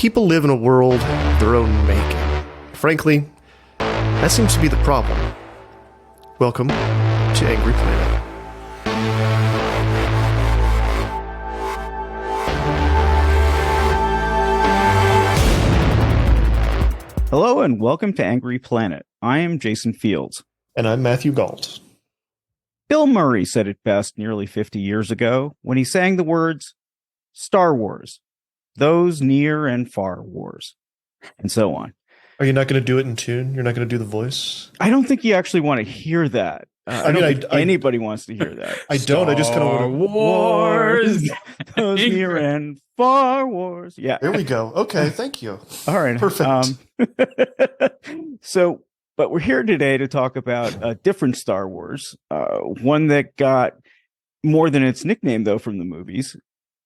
People live in a world of their own making. Frankly, that seems to be the problem. Welcome to Angry Planet. Hello and welcome to Angry Planet. I am Jason Fields. And I'm Matthew Gault. Bill Murray said it best nearly 50 years ago when he sang the words, Star Wars, those near and far wars, and so on. Are you not going to do it in tune? You're not going to do the voice? I don't think you actually want to hear that. I don't think anybody wants to hear that. I don't. I just kind of want to... Wars, those near and far wars. Yeah. There we go. Okay, thank you. All right. Perfect. But we're here today to talk about a different Star Wars, one that got more than its nickname, though, from the movies.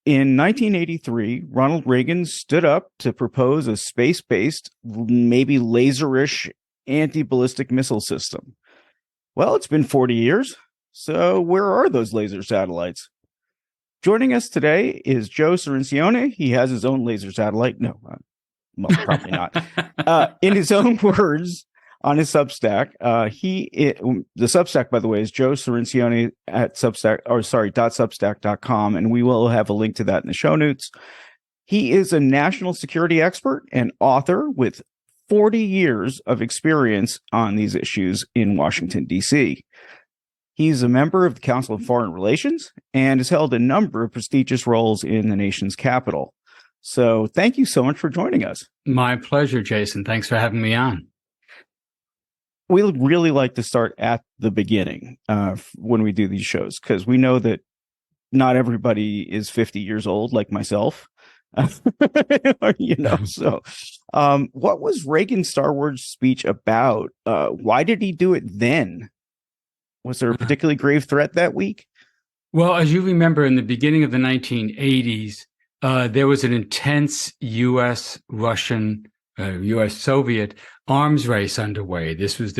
In 1983, Ronald Reagan stood up to propose a space-based, maybe laserish anti-ballistic missile system. Well, it's been 40 years, so where are those laser satellites? Joining us today is Joe Cirincione. He has his own laser satellite. No, well, probably not. In his own words, on his Substack, the Substack, by the way, is Joe Cirincione at .substack.com, and we will have a link to that in the show notes. He is a national security expert and author with 40 years of experience on these issues in Washington, D.C. He's a member of the Council of Foreign Relations and has held a number of prestigious roles in the nation's capital. So thank you so much for joining us. My pleasure, Jason. Thanks for having me on. We really like to start at the beginning when we do these shows, because we know that not everybody is 50 years old like myself. So what was Reagan's Star Wars speech about? Why did he do it then? Was there a particularly grave threat that week? Well, as you remember, in the beginning of the 1980s, there was an intense U.S.-Russian, U.S.-Soviet arms race underway. This was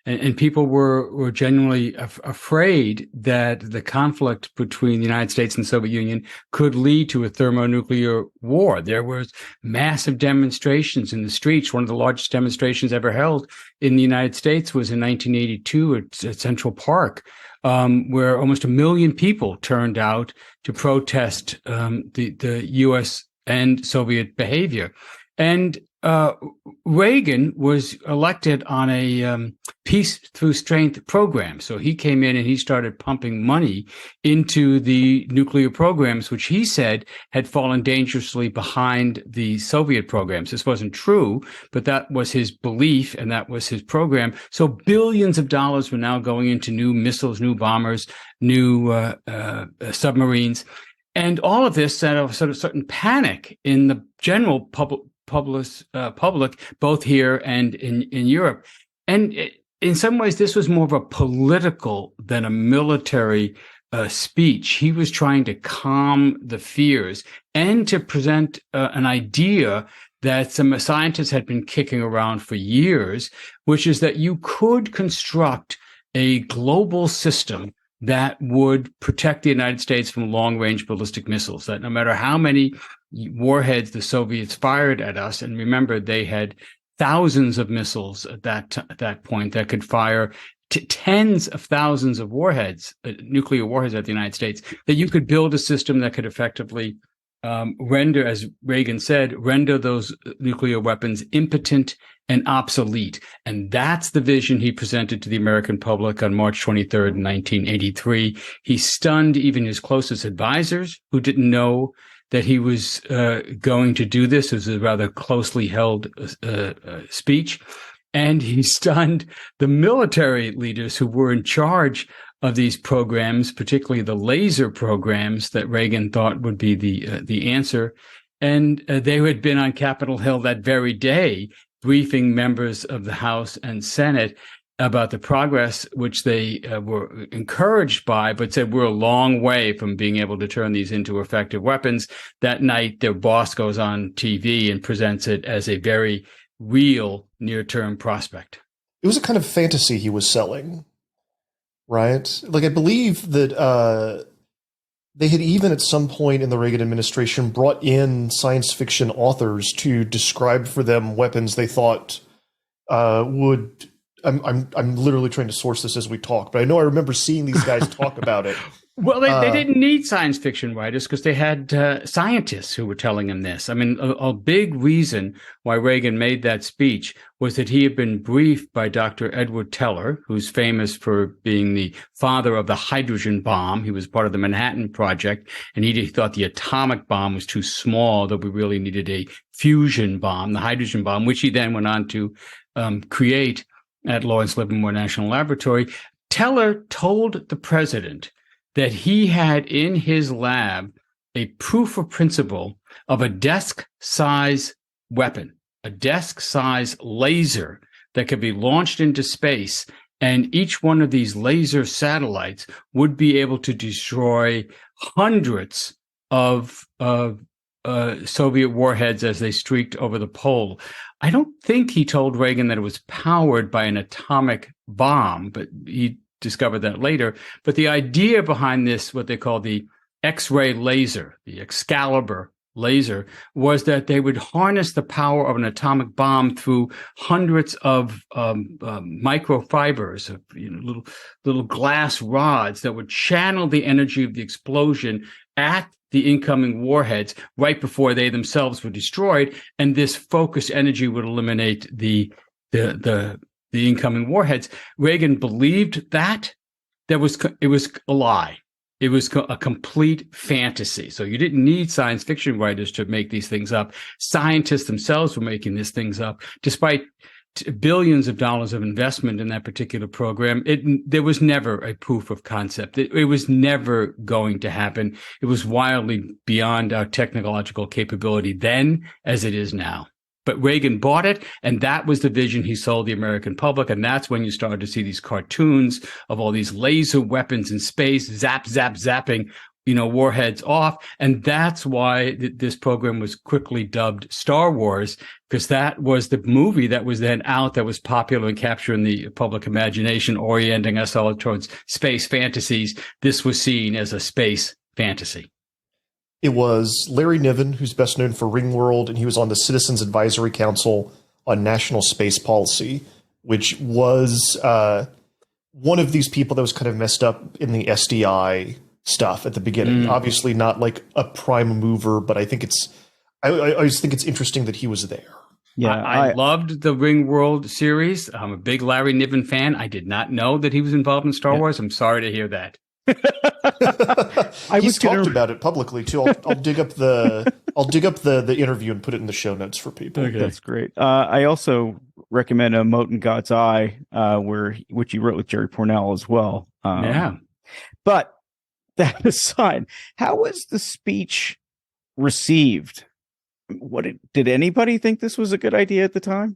and people were genuinely afraid that the conflict between the United States and the Soviet Union could lead to a thermonuclear war. There was massive demonstrations in the streets. One of the largest demonstrations ever held in the United States was in 1982 at Central Park, where almost 1 million people turned out to protest the U.S. and Soviet behavior. And Reagan was elected on a peace through strength program. So he came in and he started pumping money into the nuclear programs, which he said had fallen dangerously behind the Soviet programs. This wasn't true, but that was his belief and that was his program. So billions of dollars were now going into new missiles, new bombers, new submarines. And all of this set off sort of certain panic in the general public, both here and in Europe. And in some ways, this was more of a political than a military speech. He was trying to calm the fears and to present an idea that some scientists had been kicking around for years, which is that you could construct a global system that would protect the United States from long-range ballistic missiles, that no matter how many warheads the Soviets fired at us, and remember, they had thousands of missiles at that point that could fire tens of thousands of warheads, nuclear warheads at the United States, that you could build a system that could effectively render, as Reagan said, render those nuclear weapons impotent and obsolete. And that's the vision he presented to the American public on March 23rd, 1983. He stunned even his closest advisors, who didn't know that he was going to do this. It was a rather closely held speech. And he stunned the military leaders who were in charge of these programs, particularly the laser programs that Reagan thought would be the answer. And they had been on Capitol Hill that very day, briefing members of the House and Senate about the progress, which they were encouraged by, but said we're a long way from being able to turn these into effective weapons. That night, their boss goes on TV and presents it as a very real near-term prospect. It was a kind of fantasy he was selling, right? Like, I believe that they had even at some point in the Reagan administration brought in science fiction authors to describe for them weapons they thought would. I'm literally trying to source this as we talk, but I know I remember seeing these guys talk about it. Well, they didn't need science fiction writers because they had scientists who were telling them this. I mean, a big reason why Reagan made that speech was that he had been briefed by Dr. Edward Teller, who's famous for being the father of the hydrogen bomb. He was part of the Manhattan Project, and he thought the atomic bomb was too small, that we really needed a fusion bomb, the hydrogen bomb, which he then went on to create at Lawrence Livermore National Laboratory. Teller told the president that he had in his lab a proof of principle of a desk-size weapon, a desk-size laser that could be launched into space, and each one of these laser satellites would be able to destroy hundreds of Soviet warheads as they streaked over the pole. I don't think he told Reagan that it was powered by an atomic bomb, but he discovered that later. But the idea behind this, what they call the X-ray laser, the Excalibur laser, was that they would harness the power of an atomic bomb through hundreds of microfibers, of little glass rods that would channel the energy of the explosion at the incoming warheads right before they themselves were destroyed, and this focused energy would eliminate the incoming warheads. Reagan believed that. It was a lie. It was a complete fantasy. So you didn't need science fiction writers to make these things up. Scientists themselves were making these things up, despite billions of dollars of investment in that particular program. There was never a proof of concept. It was never going to happen. It was wildly beyond our technological capability then as it is now. But Reagan bought it, and that was the vision he sold the American public. And that's when you started to see these cartoons of all these laser weapons in space, zapping, warheads off. And that's why this program was quickly dubbed Star Wars, because that was the movie that was then out, that was popular and capturing the public imagination, orienting us all towards space fantasies. This was seen as a space fantasy. It was Larry Niven, who's best known for Ringworld, and he was on the Citizens Advisory Council on National Space Policy, which was one of these people that was kind of messed up in the SDI stuff at the beginning. Obviously not like a prime mover, but I think I always think it's interesting that he was there. Yeah, I loved the Ringworld series. I'm a big Larry Niven fan. I did not know that he was involved in Star Wars. I'm sorry to hear that. He's talked about it publicly too. I'll dig up the interview and put it in the show notes for people. Okay. That's great. I also recommend A Mote in God's Eye, which he wrote with Jerry Pournelle as well. But that aside, how was the speech received? Did anybody think this was a good idea at the time?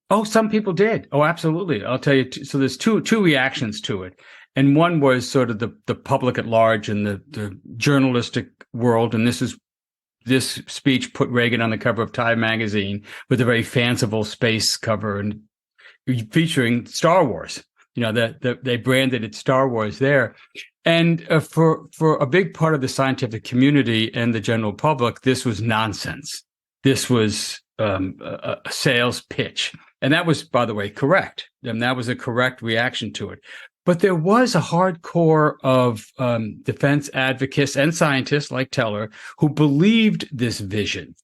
Oh, some people did. Oh, absolutely. I'll tell you. So there's two reactions to it. And one was sort of the public at large and the journalistic world. And this speech put Reagan on the cover of Time magazine with a very fanciful space cover and featuring Star Wars. They branded it Star Wars there. And for a big part of the scientific community and the general public, this was nonsense. This was a sales pitch. And that was, by the way, correct. And that was a correct reaction to it. But there was a hardcore of defense advocates and scientists like Teller who believed this vision.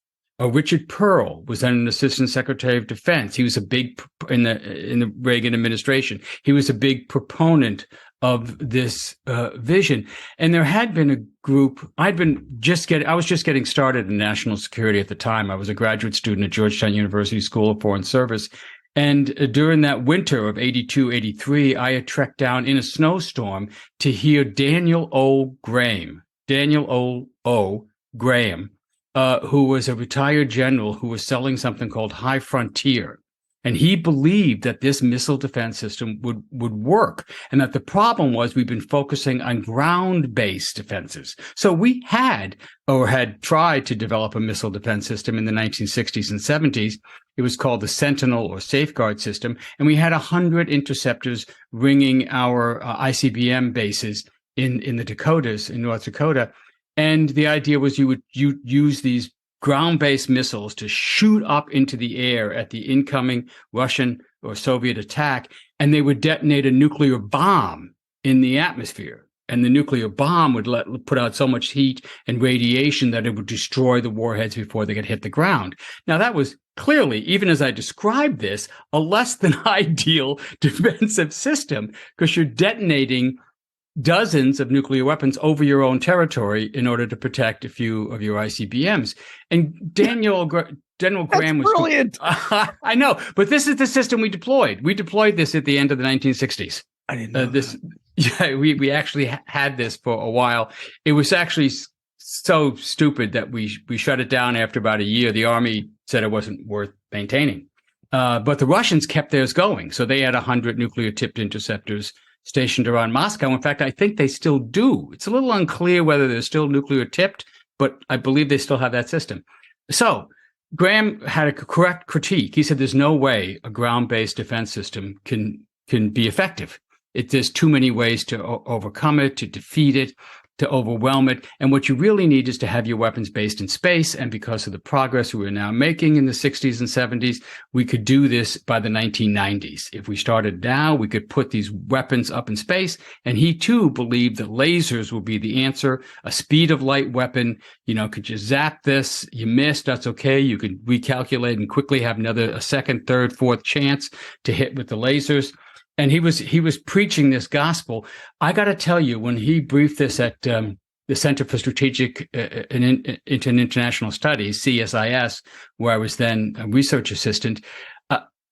Richard Pearl was then an assistant secretary of defense. He was a big in the Reagan administration. He was a big proponent of this vision. And there had been a group. I was just getting started in national security at the time. I was a graduate student at Georgetown University School of Foreign Service. And during that winter of 82, 83, I had trekked down in a snowstorm to hear Daniel O. Graham, who was a retired general who was selling something called High Frontier. And he believed that this missile defense system would work, and that the problem was we've been focusing on ground-based defenses. So we had tried to develop a missile defense system in the 1960s and 70s. It was called the Sentinel or Safeguard system, and we had 100 interceptors ringing our ICBM bases in the Dakotas, in North Dakota. And the idea was you use these ground-based missiles to shoot up into the air at the incoming Russian or Soviet attack, and they would detonate a nuclear bomb in the atmosphere. And the nuclear bomb would put out so much heat and radiation that it would destroy the warheads before they could hit the ground. Now, that was clearly, even as I described this, a less than ideal defensive system, because you're detonating dozens of nuclear weapons over your own territory in order to protect a few of your ICBMs. And General Graham was brilliant. I know, but this is the system we deployed. We deployed this at the end of the 1960s. I didn't know this. Yeah, we actually had this for a while. It was actually so stupid that we shut it down after about a year. The Army said it wasn't worth maintaining. But the Russians kept theirs going. So they had 100 nuclear-tipped interceptors stationed around Moscow. In fact, I think they still do. It's a little unclear whether they're still nuclear-tipped, but I believe they still have that system. So Graham had a correct critique. He said there's no way a ground-based defense system can be effective. There's too many ways to overcome it, to defeat it, to overwhelm it. And what you really need is to have your weapons based in space. And because of the progress we were now making in the 60s and 70s, we could do this by the 1990s. If we started now, we could put these weapons up in space. And he too believed that lasers will be the answer, a speed of light weapon. Could you zap this? You missed, that's okay. You could recalculate and quickly have a second, third, fourth chance to hit with the lasers. And he was preaching this gospel. I got to tell you, when he briefed this at the Center for Strategic and International Studies, CSIS, where I was then a research assistant,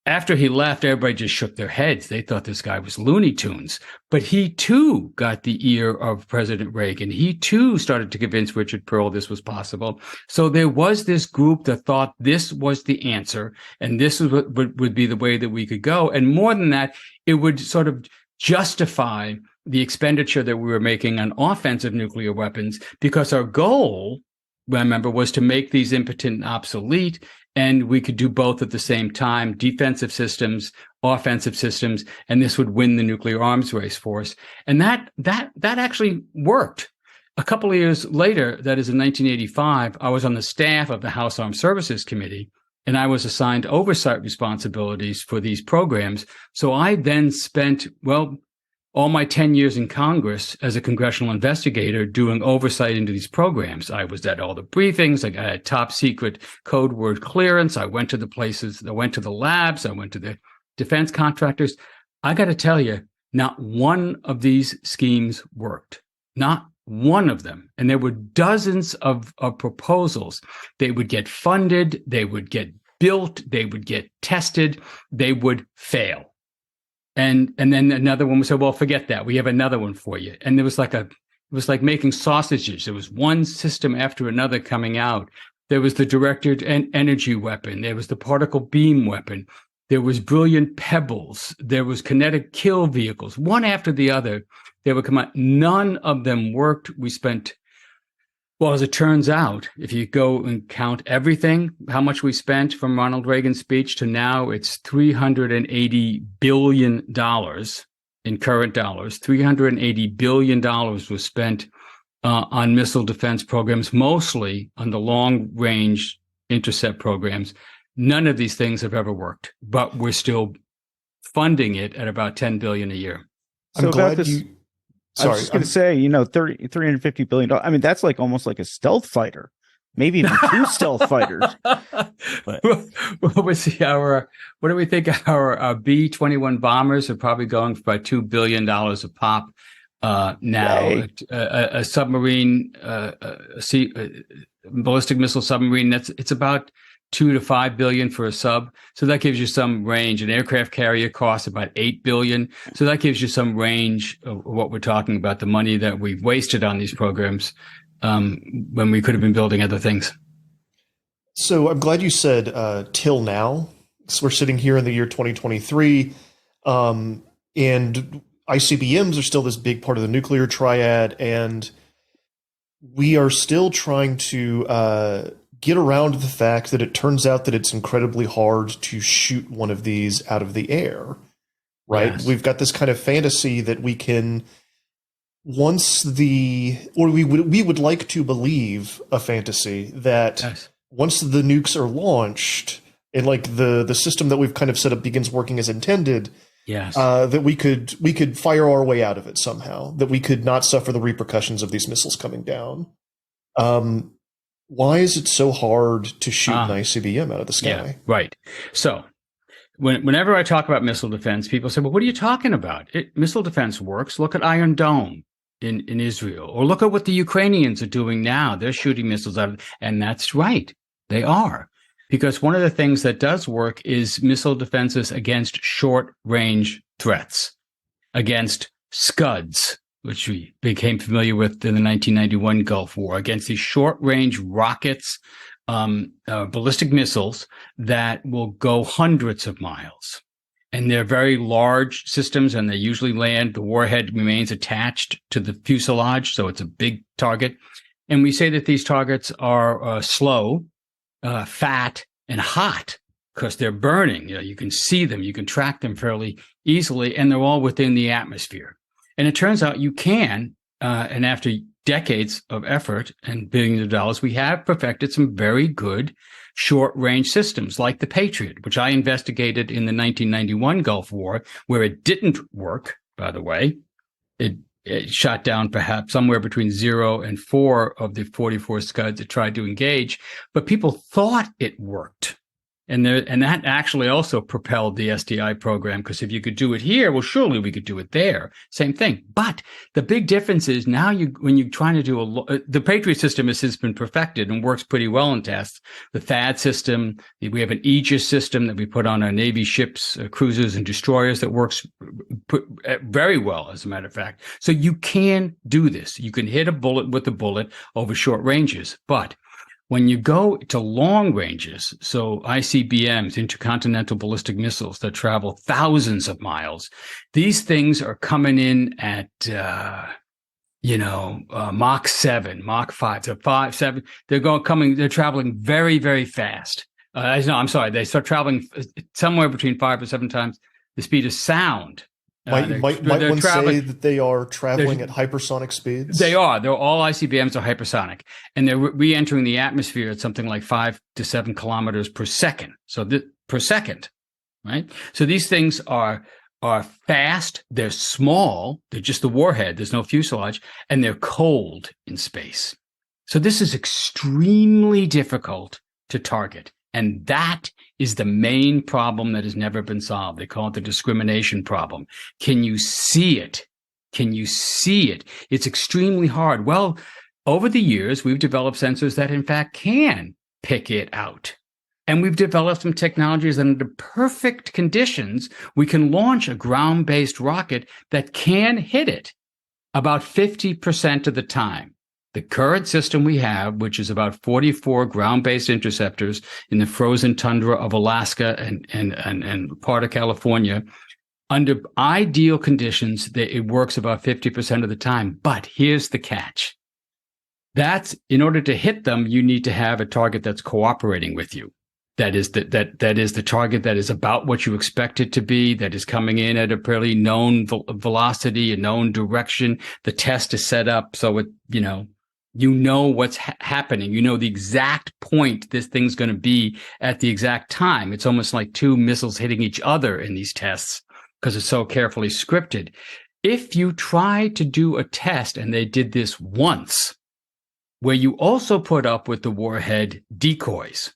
after he left, everybody just shook their heads. They thought this guy was Looney Tunes. But he, too, got the ear of President Reagan. He, too, started to convince Richard Perle this was possible. So there was this group that thought this was the answer, and this was what would be the way that we could go. And more than that, it would sort of justify the expenditure that we were making on offensive nuclear weapons, because our goal, remember, was to make these impotent and obsolete. And we could do both at the same time, defensive systems, offensive systems, and this would win the nuclear arms race for us. And that actually worked. A couple of years later, that is in 1985, I was on the staff of the House Armed Services Committee, and I was assigned oversight responsibilities for these programs. So I then spent, all my 10 years in Congress as a congressional investigator doing oversight into these programs. I was at all the briefings. I got a top secret code word clearance. I went to the places, I went to the labs, I went to the defense contractors. I got to tell you, not one of these schemes worked. Not one of them. And there were dozens of proposals. They would get funded, they would get built, they would get tested, they would fail. And then another one would say, well, forget that. We have another one for you. And it was like making sausages. There was one system after another coming out. There was the directed energy weapon. There was the particle beam weapon. There was brilliant pebbles. There was kinetic kill vehicles. One after the other, they would come out. None of them worked. We spent, as it turns out, if you go and count everything, how much we spent from Ronald Reagan's speech to now, it's $380 billion in current dollars. $380 billion was spent on missile defense programs, mostly on the long-range intercept programs. None of these things have ever worked, but we're still funding it at about $10 billion a year. I'm glad you... Sorry, I was just going to say, $350 billion. I mean, that's like almost like a stealth fighter, maybe even two stealth fighters. But. What do we think? Our B-21 bombers are probably going for about $2 billion a pop now. A submarine, ballistic missile submarine, it's about $2 to $5 billion for a sub. So that gives you some range. An aircraft carrier costs about $8 billion. So that gives you some range of what we're talking about, the money that we've wasted on these programs when we could have been building other things. So I'm glad you said till now. So we're sitting here in the year 2023, and ICBMs are still this big part of the nuclear triad, and we are still trying to get around the fact that it turns out that it's incredibly hard to shoot one of these out of the air, right? Yes. We've got this kind of fantasy that we can we would like to believe a fantasy that Yes. once the nukes are launched and like the system that we've kind of set up begins working as intended, Yes. that we could fire our way out of it somehow, that we could not suffer the repercussions of these missiles coming down. Why is it so hard to shoot an ICBM out of the sky? Yeah, right. So whenever I talk about missile defense, people say, well, what are you talking about? Missile defense works. Look at Iron Dome in Israel, or look at what the Ukrainians are doing now. They're shooting missiles out of, and that's right. They are. Because one of the things that does work is missile defenses against short-range threats, against Scuds, which we became familiar with in the 1991 Gulf War, against these short-range rockets, ballistic missiles that will go hundreds of miles. And they're very large systems, and they usually land. The warhead remains attached to the fuselage, so it's a big target. And we say that these targets are slow, fat, and hot because they're burning. You can see them, you can track them fairly easily, and they're all within the atmosphere. And it turns out you can, and after decades of effort and billions of dollars, we have perfected some very good short-range systems like the Patriot, which I investigated in the 1991 Gulf War, where it didn't work, by the way. It shot down perhaps somewhere between 0 and 4 of the 44 Scuds it tried to engage, but people thought it worked. And that actually also propelled the SDI program, because if you could do it here, well, surely we could do it there. Same thing. But the big difference is now when you're trying to do the Patriot system has since been perfected and works pretty well in tests. The THAAD system, we have an Aegis system that we put on our Navy ships, cruisers and destroyers that works very well, as a matter of fact. So you can do this. You can hit a bullet with a bullet over short ranges, but when you go to long ranges, so ICBMs, intercontinental ballistic missiles that travel thousands of miles, these things are coming in at, Mach 7, Mach 5, so 5, 7. They're traveling very, very fast. They start traveling somewhere between 5 or 7 times the speed of sound. Might one say that they are traveling at hypersonic speeds? They are. They're all ICBMs are hypersonic, and they're re-entering the atmosphere at something like 5 to 7 kilometers per second. So per second, right? So these things are fast. They're small. They're just the warhead. There's no fuselage, and they're cold in space. So this is extremely difficult to target, and that is the main problem that has never been solved. They call it the discrimination problem. Can you see it? Can you see it? It's extremely hard. Well, over the years, we've developed sensors that, in fact, can pick it out. And we've developed some technologies that under perfect conditions, we can launch a ground-based rocket that can hit it about 50% of the time. The current system we have, which is about 44 ground-based interceptors in the frozen tundra of Alaska and part of California, under ideal conditions, it works about 50% of the time. But here's the catch. That's in order to hit them, you need to have a target that's cooperating with you. That is the target that is about what you expect it to be, that is coming in at a fairly known velocity, a known direction. The test is set up so you know what's happening. You know the exact point this thing's going to be at the exact time. It's almost like 2 missiles hitting each other in these tests because it's so carefully scripted. If you try to do a test, and they did this once, where you also put up with the warhead decoys,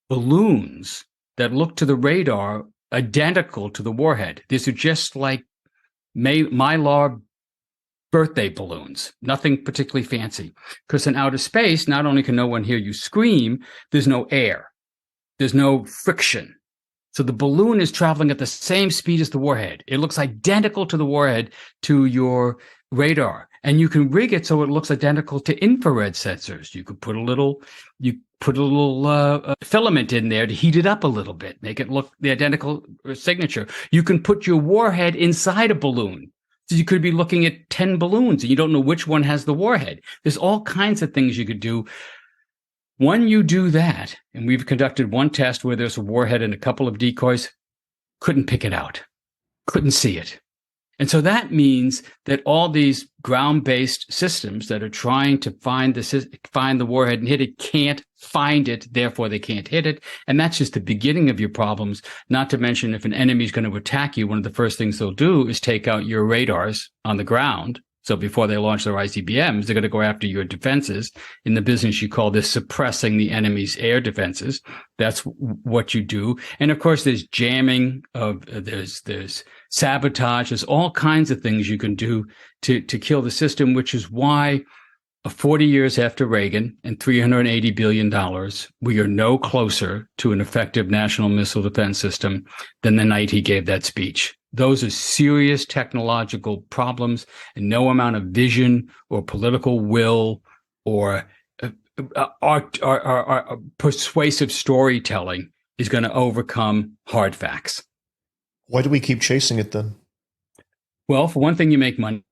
balloons that look to the radar identical to the warhead. These are just like Mylar birthday balloons, nothing particularly fancy. Because in outer space, not only can no one hear you scream, there's no air. There's no friction. So the balloon is traveling at the same speed as the warhead. It looks identical to the warhead to your radar. And you can rig it so it looks identical to infrared sensors. You could put a little filament in there to heat it up a little bit, make it look the identical signature. You can put your warhead inside a balloon. So you could be looking at 10 balloons and you don't know which one has the warhead. There's all kinds of things you could do. When you do that, and we've conducted one test where there's a warhead and a couple of decoys, couldn't pick it out, couldn't see it. And so that means that all these ground-based systems that are trying to find the warhead and hit it can't find it, therefore they can't hit it. And that's just the beginning of your problems, not to mention if an enemy is going to attack you, one of the first things they'll do is take out your radars on the ground. So before they launch their ICBMs, they're going to go after your defenses. In the business, you call this suppressing the enemy's air defenses. That's what you do. And of course, there's jamming, there's sabotage, there's all kinds of things you can do to kill the system, which is why 40 years after Reagan and $380 billion, we are no closer to an effective national missile defense system than the night he gave that speech. Those are serious technological problems, and no amount of vision or political will or persuasive storytelling is going to overcome hard facts. Why do we keep chasing it then? Well, for one thing, you make money.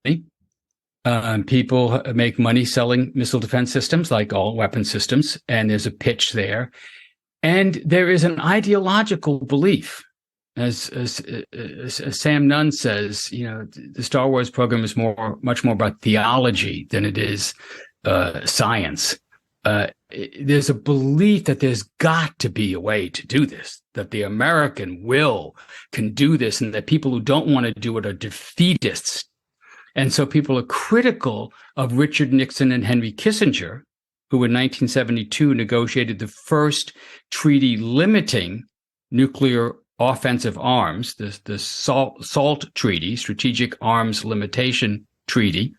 People make money selling missile defense systems, like all weapon systems, and there's a pitch there. And there is an ideological belief. As Sam Nunn says, the Star Wars program is much more about theology than it is science. There's a belief that there's got to be a way to do this, that the American will can do this, and that people who don't want to do it are defeatists. And so people are critical of Richard Nixon and Henry Kissinger, who in 1972 negotiated the first treaty limiting nuclear offensive arms, the SALT Treaty, Strategic Arms Limitation Treaty.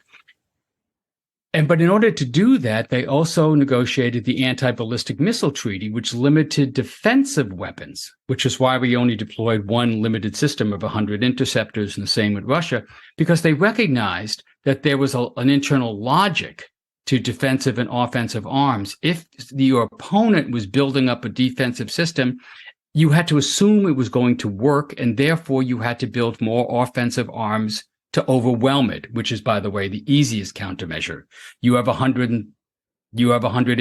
But in order to do that, they also negotiated the Anti-Ballistic Missile Treaty, which limited defensive weapons, which is why we only deployed one limited system of 100 interceptors, and the same with Russia, because they recognized that there was an internal logic to defensive and offensive arms. If your opponent was building up a defensive system, you had to assume it was going to work, and therefore you had to build more offensive arms to overwhelm it, which is, by the way, the easiest countermeasure. You have 100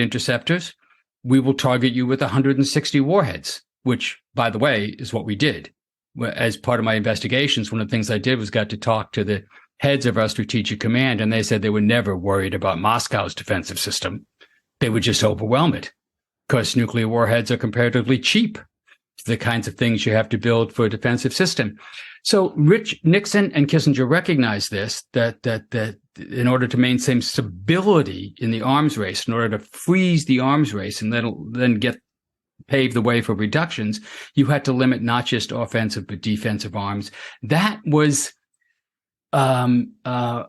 interceptors. We will target you with 160 warheads, which, by the way, is what we did. As part of my investigations, one of the things I did was got to talk to the heads of our strategic command, and they said they were never worried about Moscow's defensive system. They would just overwhelm it, because nuclear warheads are comparatively cheap. The kinds of things you have to build for a defensive system. So Nixon and Kissinger recognized this, that in order to maintain stability in the arms race, in order to freeze the arms race and then pave the way for reductions, you had to limit not just offensive but defensive arms. That was a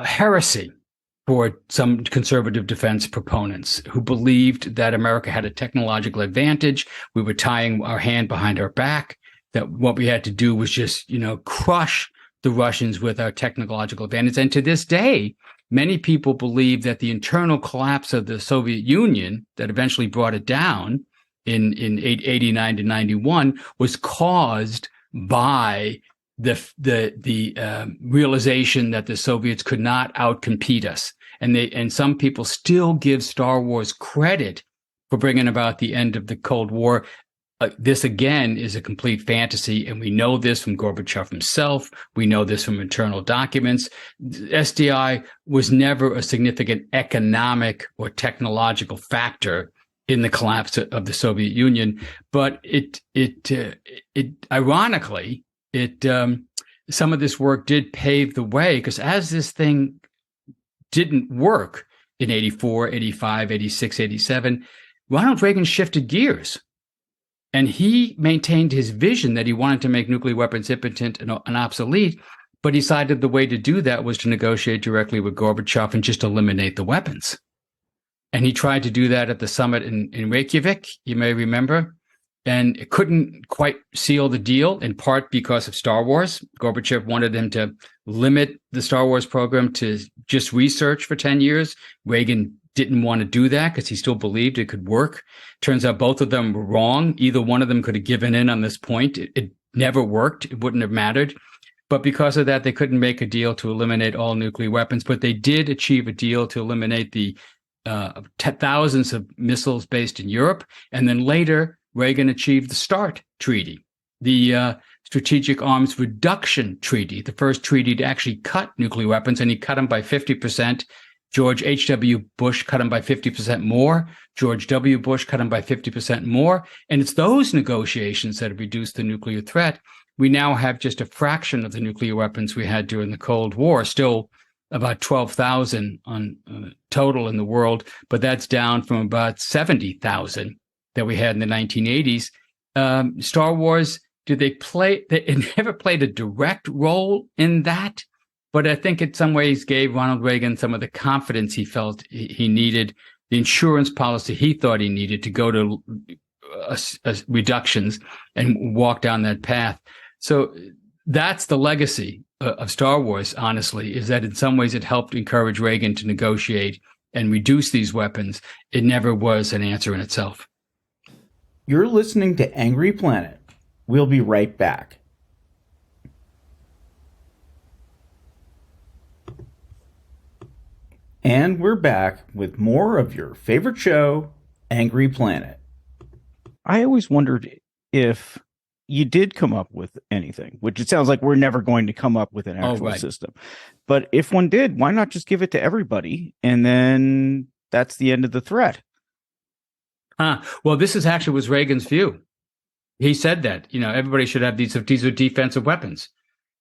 heresy for some conservative defense proponents who believed that America had a technological advantage. We were tying our hand behind our back, that what we had to do was just, crush the Russians with our technological advantage. And to this day, many people believe that the internal collapse of the Soviet Union that eventually brought it down in 89 to 91 was caused by the realization that the Soviets could not outcompete us. And some people still give Star Wars credit for bringing about the end of the Cold War. This, again, is a complete fantasy, and we know this from Gorbachev himself. We know this from internal documents. SDI was never a significant economic or technological factor in the collapse of the Soviet Union, but ironically, some of this work did pave the way, because as this thing didn't work in 84, 85, 86, 87, Ronald Reagan shifted gears. And he maintained his vision that he wanted to make nuclear weapons impotent and obsolete, but he decided the way to do that was to negotiate directly with Gorbachev and just eliminate the weapons. And he tried to do that at the summit in Reykjavik, you may remember, and it couldn't quite seal the deal, in part because of Star Wars. Gorbachev wanted him to limit the Star Wars program to just research for 10 years. Reagan didn't want to do that because he still believed it could work. Turns out both of them were wrong. Either one of them could have given in on this point. It never worked. It wouldn't have mattered. But because of that, they couldn't make a deal to eliminate all nuclear weapons. But they did achieve a deal to eliminate the thousands of missiles based in Europe. And then later, Reagan achieved the START Treaty. The Strategic Arms Reduction Treaty, the first treaty to actually cut nuclear weapons, and he cut them by 50%. George H.W. Bush cut them by 50% more. George W. Bush cut them by 50% more. And it's those negotiations that have reduced the nuclear threat. We now have just a fraction of the nuclear weapons we had during the Cold War, still about 12,000 on total in the world, but that's down from about 70,000 that we had in the 1980s. Star Wars, it never played a direct role in that, but I think in some ways gave Ronald Reagan some of the confidence he felt he needed, the insurance policy he thought he needed to go to reductions and walk down that path. So that's the legacy of Star Wars, honestly, is that in some ways it helped encourage Reagan to negotiate and reduce these weapons. It never was an answer in itself. You're listening to Angry Planet. We'll be right back. And we're back with more of your favorite show, Angry Planet. I always wondered if you did come up with anything, which it sounds like we're never going to come up with an actual system. But if one did, why not just give it to everybody? And then that's the end of the threat. Well, this is actually was Reagan's view. He said that, everybody should have these are defensive weapons.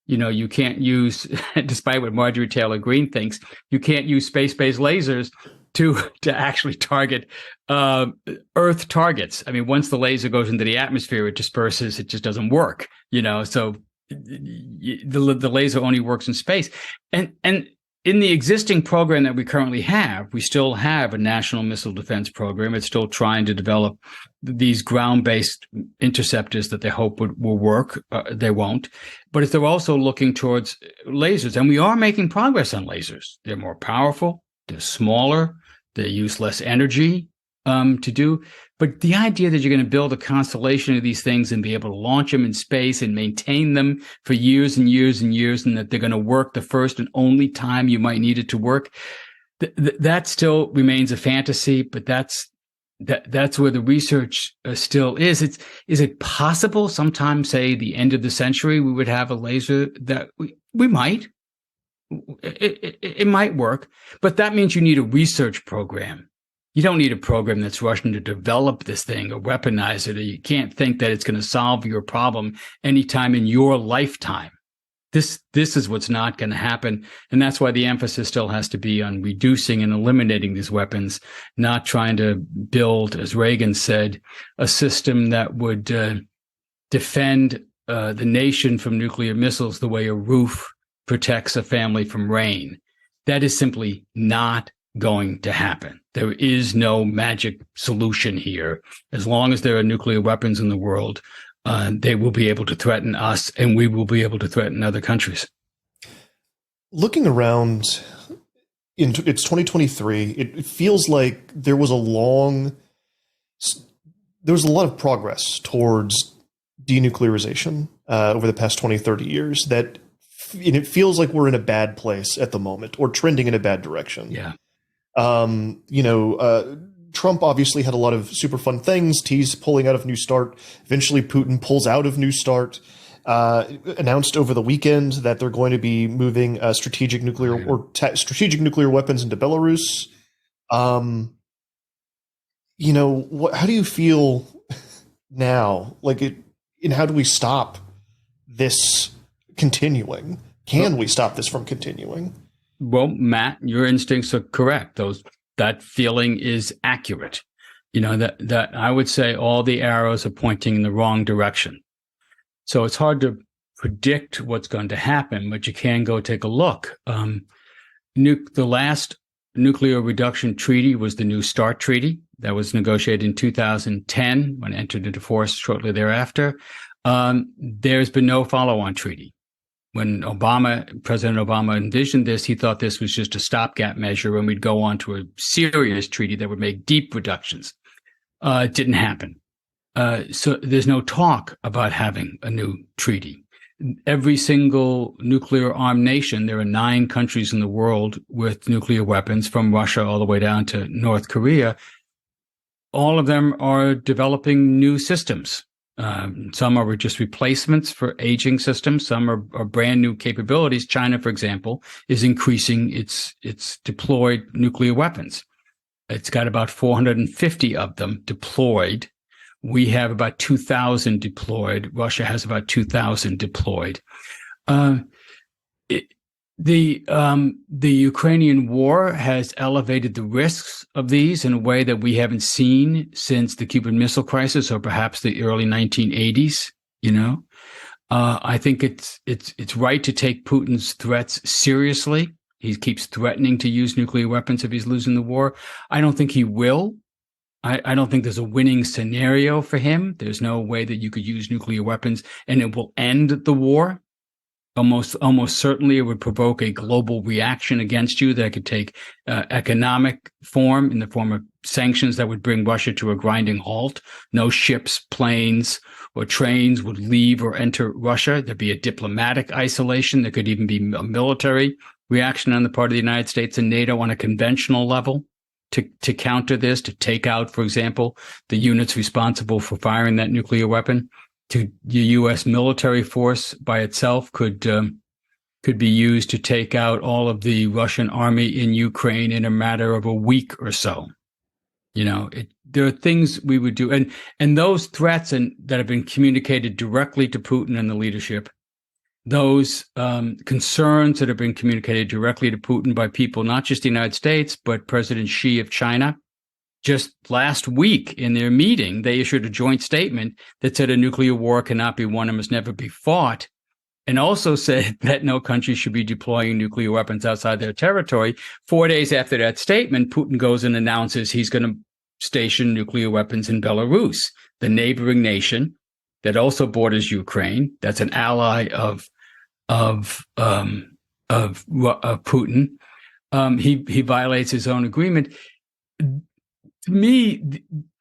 You can't use, despite what Marjorie Taylor Greene thinks, you can't use space-based lasers to actually target Earth targets. I mean, once the laser goes into the atmosphere, it disperses. It just doesn't work. So the laser only works in space. And in the existing program that we currently have, we still have a national missile defense program. It's still trying to develop these ground-based interceptors that they hope will work. They won't. But if they're also looking towards lasers, and we are making progress on lasers. They're more powerful. They're smaller. They use less energy to do. But the idea that you're going to build a constellation of these things and be able to launch them in space and maintain them for years and years and years, and that they're going to work the first and only time you might need it to work, that still remains a fantasy. But that's where the research still is. Is it possible sometime, say the end of the century, we would have a laser that we might? It might work, but that means you need a research program. You don't need a program that's rushing to develop this thing or weaponize it, or you can't think that it's going to solve your problem anytime in your lifetime. This is what's not going to happen. And that's why the emphasis still has to be on reducing and eliminating these weapons, not trying to build, as Reagan said, a system that would defend the nation from nuclear missiles the way a roof protects a family from rain. That is simply not going to happen. There is no magic solution here. As long as there are nuclear weapons in the world, they will be able to threaten us, and we will be able to threaten other countries. Looking around, it's 2023. It feels like there was a lot of progress towards denuclearization over the past 20, 30 years. And it feels like we're in a bad place at the moment, or trending in a bad direction. Yeah. Trump obviously had a lot of super fun things. He's pulling out of New START. Eventually, Putin pulls out of New START. Announced over the weekend that they're going to be moving strategic nuclear weapons into Belarus. How do you feel now? And how do we stop this continuing? Can we stop this from continuing? Well, Matt, your instincts are correct. That feeling is accurate. That I would say all the arrows are pointing in the wrong direction. So it's hard to predict what's going to happen, but you can go take a look. The last nuclear reduction treaty was the New START Treaty that was negotiated in 2010 when it entered into force shortly thereafter. There's been no follow-on treaty. When President Obama envisioned this, he thought this was just a stopgap measure and we'd go on to a serious treaty that would make deep reductions. It didn't happen. So there's no talk about having a new treaty. Every single nuclear armed nation, there are 9 countries in the world with nuclear weapons, from Russia all the way down to North Korea. All of them are developing new systems. Some are just replacements for aging systems. Some are brand new capabilities. China, for example, is increasing its deployed nuclear weapons. It's got about 450 of them deployed. We have about 2,000 deployed. Russia has about 2,000 deployed. The Ukrainian war has elevated the risks of these in a way that we haven't seen since the Cuban Missile Crisis, or perhaps the early 1980s. I think it's right to take Putin's threats seriously. He keeps threatening to use nuclear weapons if he's losing the war. I don't think he will. I don't think there's a winning scenario for him. There's no way that you could use nuclear weapons and it will end the war. Almost certainly it would provoke a global reaction against you that could take economic form in the form of sanctions that would bring Russia to a grinding halt. No ships, planes, or trains would leave or enter Russia. There'd be a diplomatic isolation. There could even be a military reaction on the part of the United States and NATO on a conventional level to counter this, to take out, for example, the units responsible for firing that nuclear weapon. The U.S. military force by itself could be used to take out all of the Russian army in Ukraine in a matter of a week or so. There are things we would do, and those threats that have been communicated directly to Putin and the leadership, those concerns that have been communicated directly to Putin by people, not just the United States, but President Xi of China. Just last week in their meeting, they issued a joint statement that said a nuclear war cannot be won and must never be fought, and also said that no country should be deploying nuclear weapons outside their territory. 4 days after that statement, Putin goes and announces he's going to station nuclear weapons in Belarus, the neighboring nation that also borders Ukraine. That's an ally of Putin. He violates his own agreement. To me,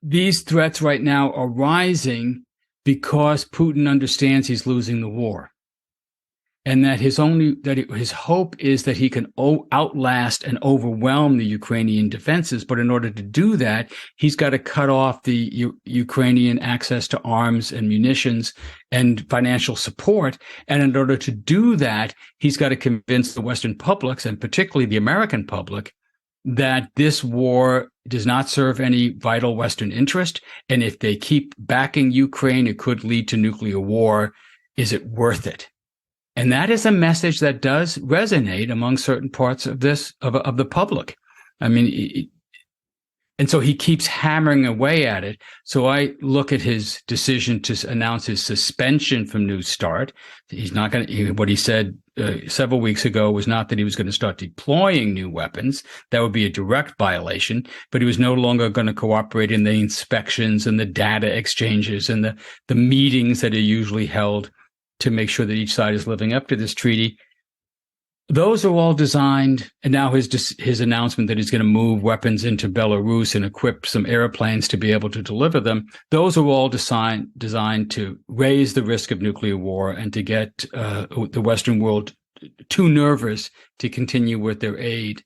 these threats right now are rising because Putin understands he's losing the war, and that his hope is that he can outlast and overwhelm the Ukrainian defenses. But in order to do that, he's got to cut off the Ukrainian access to arms and munitions and financial support. And in order to do that, he's got to convince the Western publics, and particularly the American public, that this war does not serve any vital Western interest. And if they keep backing Ukraine, it could lead to nuclear war. Is it worth it? And that is a message that does resonate among certain parts of the public. I mean, and so he keeps hammering away at it. So I look at his decision to announce his suspension from New START. He's not going to, what he said several weeks ago was not that he was going to start deploying new weapons. That would be a direct violation, but he was no longer going to cooperate in the inspections and the data exchanges and the meetings that are usually held to make sure that each side is living up to this treaty. Those are all designed, and now his announcement that he's going to move weapons into Belarus and equip some airplanes to be able to deliver them, those are all designed to raise the risk of nuclear war and to get the Western world too nervous to continue with their aid.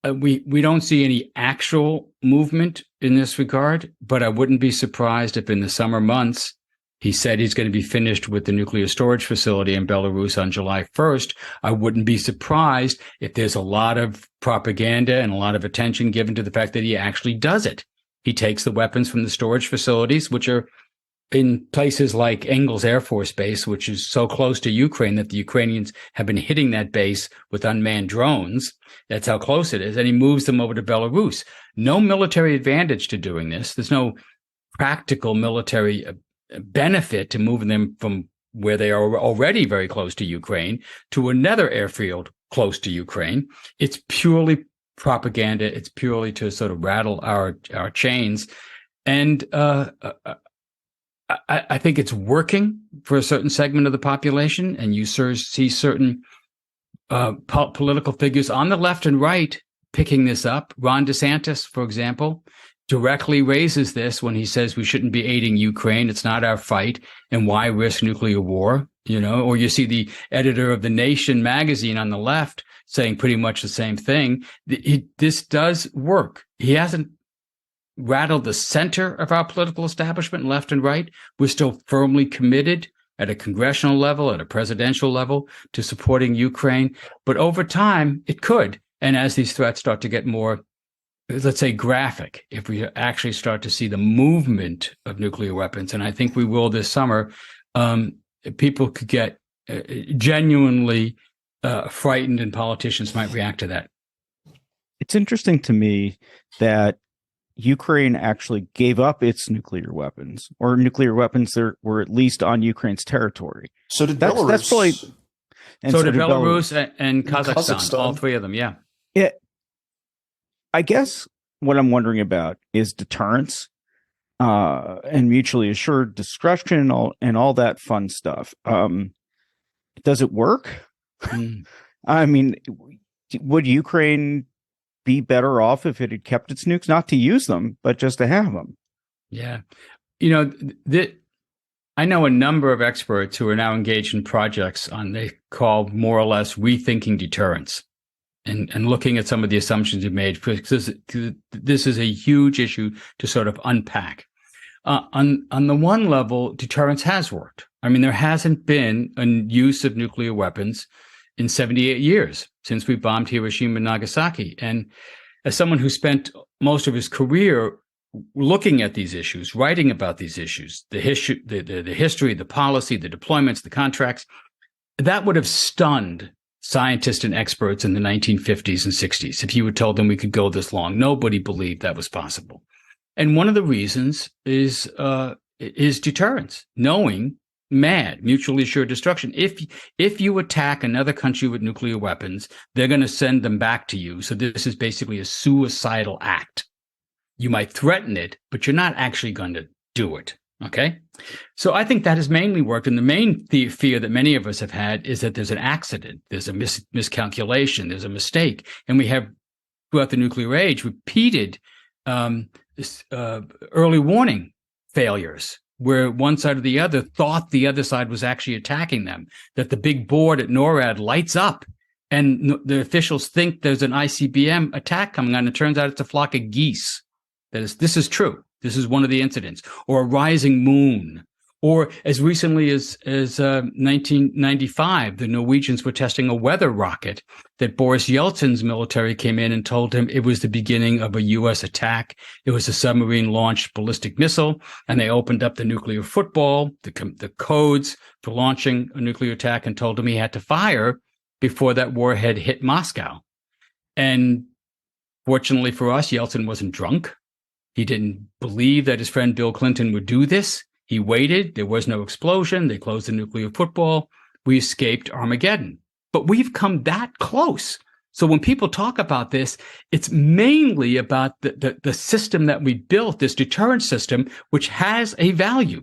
We don't see any actual movement in this regard, but I wouldn't be surprised if in the summer months, he said he's going to be finished with the nuclear storage facility in Belarus on July 1st. I wouldn't be surprised if there's a lot of propaganda and a lot of attention given to the fact that he actually does it. He takes the weapons from the storage facilities, which are in places like Engels Air Force Base, which is so close to Ukraine that the Ukrainians have been hitting that base with unmanned drones. That's how close it is. And he moves them over to Belarus. No military advantage to doing this. There's no practical military benefit to moving them from where they are already very close to Ukraine to another airfield close to Ukraine. It's purely propaganda. It's purely to sort of rattle our chains. And I think it's working for a certain segment of the population. And you see certain political figures on the left and right picking this up. Ron DeSantis, for example, directly raises this when he says we shouldn't be aiding Ukraine. It's not our fight. And why risk nuclear war? Or you see the editor of The Nation magazine on the left saying pretty much the same thing. This does work. He hasn't rattled the center of our political establishment, left and right. We're still firmly committed at a congressional level, at a presidential level, to supporting Ukraine. But over time, it could. And as these threats start to get more, let's say, graphic, if we actually start to see the movement of nuclear weapons, and I think we will this summer, people could get genuinely frightened, and politicians might react to that. It's interesting to me that Ukraine actually gave up its nuclear weapons, or nuclear weapons that were at least on Ukraine's territory. So did Belarus. That's probably, and so did Belarus and Kazakhstan, all three of them, yeah. Yeah. I guess what I'm wondering about is deterrence and mutually assured discretion and all that fun stuff. Does it work? I mean, would Ukraine be better off if it had kept its nukes, not to use them, but just to have them? Yeah. I know a number of experts who are now engaged in projects they call more or less rethinking deterrence and looking at some of the assumptions you've made, because this is a huge issue to sort of unpack. On the one level, deterrence has worked. I mean, there hasn't been a use of nuclear weapons in 78 years since we bombed Hiroshima and Nagasaki. And as someone who spent most of his career looking at these issues, writing about these issues, the history, the policy, the deployments, the contracts, that would have stunned scientists and experts in the 1950s and 60s if you had told them we could go this long. Nobody believed that was possible. And one of the reasons is deterrence, knowing mutually assured destruction. If you attack another country with nuclear weapons, they're going to send them back to you. So this is basically a suicidal act. You might threaten it, but you're not actually going to do it. Okay? So I think that has mainly worked. And the main fear that many of us have had is that there's an accident, there's a miscalculation, there's a mistake. And we have, throughout the nuclear age, repeated early warning failures, where one side or the other thought the other side was actually attacking them, that the big board at NORAD lights up and the officials think there's an ICBM attack coming on. It turns out it's a flock of geese. This is true. This is one of the incidents. Or a rising moon. Or as recently as 1995, the Norwegians were testing a weather rocket that Boris Yeltsin's military came in and told him it was the beginning of a U.S. attack. It was a submarine-launched ballistic missile, and they opened up the nuclear football, the codes for launching a nuclear attack, and told him he had to fire before that warhead hit Moscow. And fortunately for us, Yeltsin wasn't drunk. He didn't believe that his friend Bill Clinton would do this. He waited. There was no explosion. They closed the nuclear football. We escaped Armageddon. But we've come that close. So when people talk about this, it's mainly about the system that we built, this deterrence system, which has a value,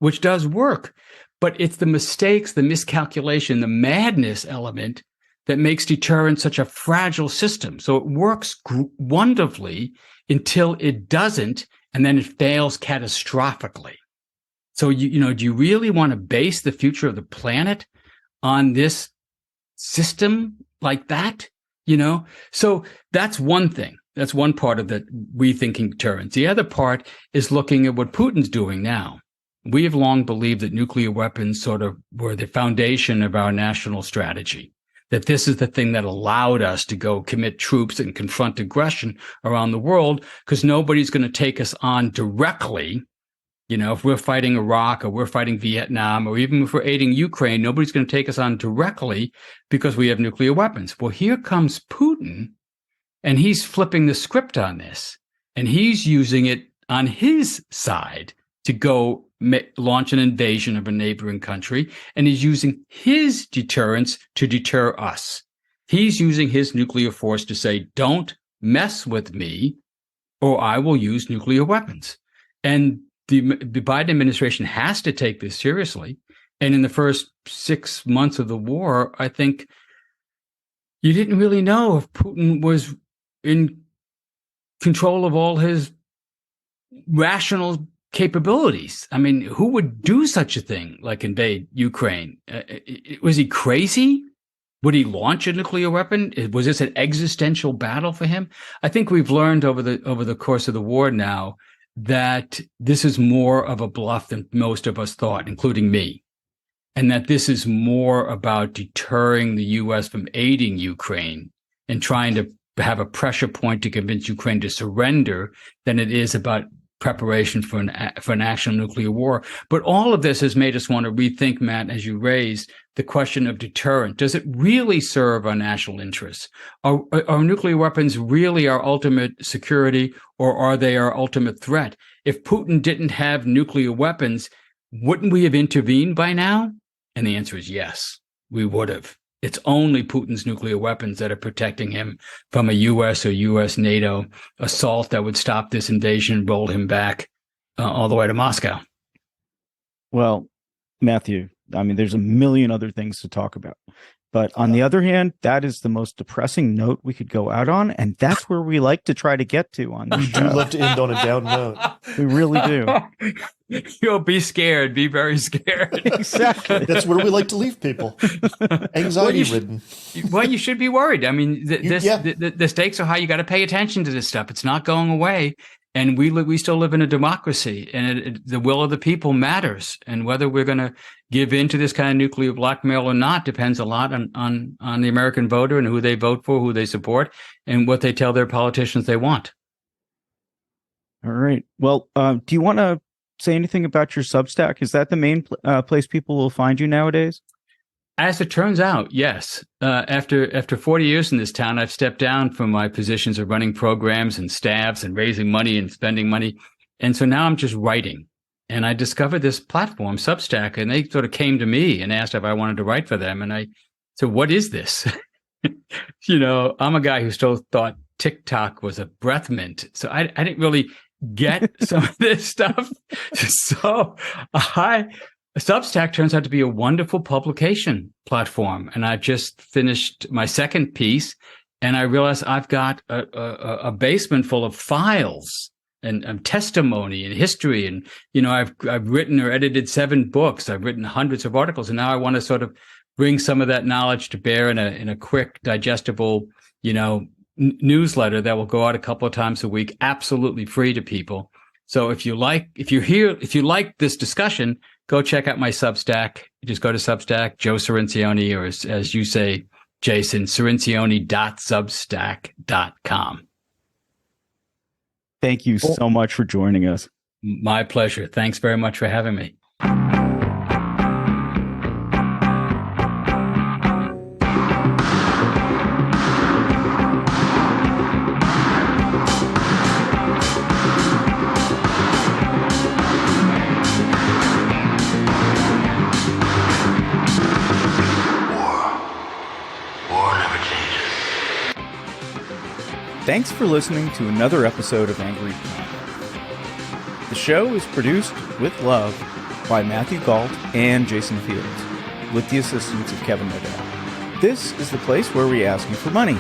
which does work. But it's the mistakes, the miscalculation, the madness element that makes deterrence such a fragile system. So it works wonderfully until it doesn't, and then it fails catastrophically. So, do you really want to base the future of the planet on this system like that? So that's one thing. That's one part of the rethinking deterrence. The other part is looking at what Putin's doing now. We have long believed that nuclear weapons sort of were the foundation of our national strategy, that this is the thing that allowed us to go commit troops and confront aggression around the world, because nobody's going to take us on directly. If we're fighting Iraq or we're fighting Vietnam, or even if we're aiding Ukraine, nobody's going to take us on directly because we have nuclear weapons. Well, here comes Putin, and he's flipping the script on this, and he's using it on his side to go launch an invasion of a neighboring country, and he's using his deterrence to deter us. He's using his nuclear force to say, don't mess with me, or I will use nuclear weapons. And the Biden administration has to take this seriously. And in the first 6 months of the war, I think you didn't really know if Putin was in control of all his rational capabilities. I mean, who would do such a thing like invade Ukraine? Was he crazy? Would he launch a nuclear weapon? Was this an existential battle for him? I think we've learned over the course of the war now that this is more of a bluff than most of us thought, including me, and that this is more about deterring the U.S. from aiding Ukraine and trying to have a pressure point to convince Ukraine to surrender than it is about preparation for an actual nuclear war. But all of this has made us want to rethink, Matt, as you raised, the question of deterrent. Does it really serve our national interests? Are nuclear weapons really our ultimate security, or are they our ultimate threat? If Putin didn't have nuclear weapons, wouldn't we have intervened by now? And the answer is yes, we would have. It's only Putin's nuclear weapons that are protecting him from a U.S. or U.S. NATO assault that would stop this invasion and roll him back all the way to Moscow. Well, Matthew, I mean, there's a million other things to talk about. But on the other hand, that is the most depressing note we could go out on. And that's where we like to try to get to on this show. We love to end on a down note. We really do. You'll be scared. Be very scared. Exactly. That's where we like to leave people. Anxiety-ridden. Well, you should be worried. I mean, the stakes are high. You got to pay attention to this stuff. It's not going away. And we still live in a democracy, and the will of the people matters. And whether we're going to give in to this kind of nuclear blackmail or not depends a lot on the American voter and who they vote for, who they support, and what they tell their politicians they want. All right. Well, do you want to say anything about your Substack? Is that the main place people will find you nowadays? As it turns out, yes. After 40 years in this town, I've stepped down from my positions of running programs and staffs and raising money and spending money. And so now I'm just writing. And I discovered this platform, Substack, and they sort of came to me and asked if I wanted to write for them. And I said, what is this? I'm a guy who still thought TikTok was a breath mint. So I didn't really get some of this stuff. So Substack turns out to be a wonderful publication platform. And I've just finished my second piece, and I realized I've got a basement full of files and testimony and history. And, I've written or edited 7 books. I've written hundreds of articles. And now I want to sort of bring some of that knowledge to bear in a quick, digestible, newsletter that will go out a couple of times a week, absolutely free to people. So if you like this discussion, go check out my Substack. Just go to Substack, Joe Cirincione, or as you say, Jason, Cirincione.substack.com. Thank you so much for joining us. My pleasure. Thanks very much for having me. Thanks for listening to another episode of Angry Planet. The show is produced with love by Matthew Galt and Jason Fields, with the assistance of Kevin Nadell. This is the place where we ask you for money.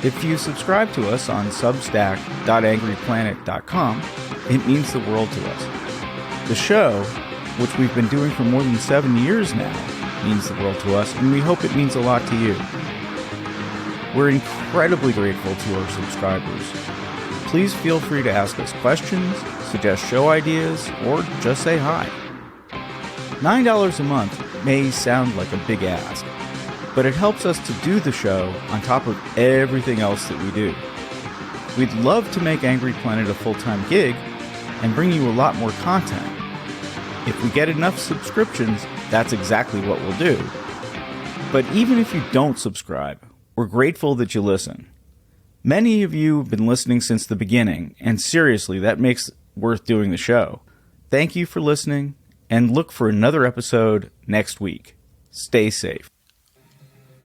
If you subscribe to us on substack.angryplanet.com, it means the world to us. The show, which we've been doing for more than 7 years now, means the world to us, and we hope it means a lot to you. We're incredibly grateful to our subscribers. Please feel free to ask us questions, suggest show ideas, or just say hi. $9 a month may sound like a big ask, but it helps us to do the show on top of everything else that we do. We'd love to make Angry Planet a full-time gig and bring you a lot more content. If we get enough subscriptions, that's exactly what we'll do. But even if you don't subscribe, we're grateful that you listen. Many of you have been listening since the beginning, and seriously, that makes it worth doing the show. Thank you for listening, and look for another episode next week. Stay safe.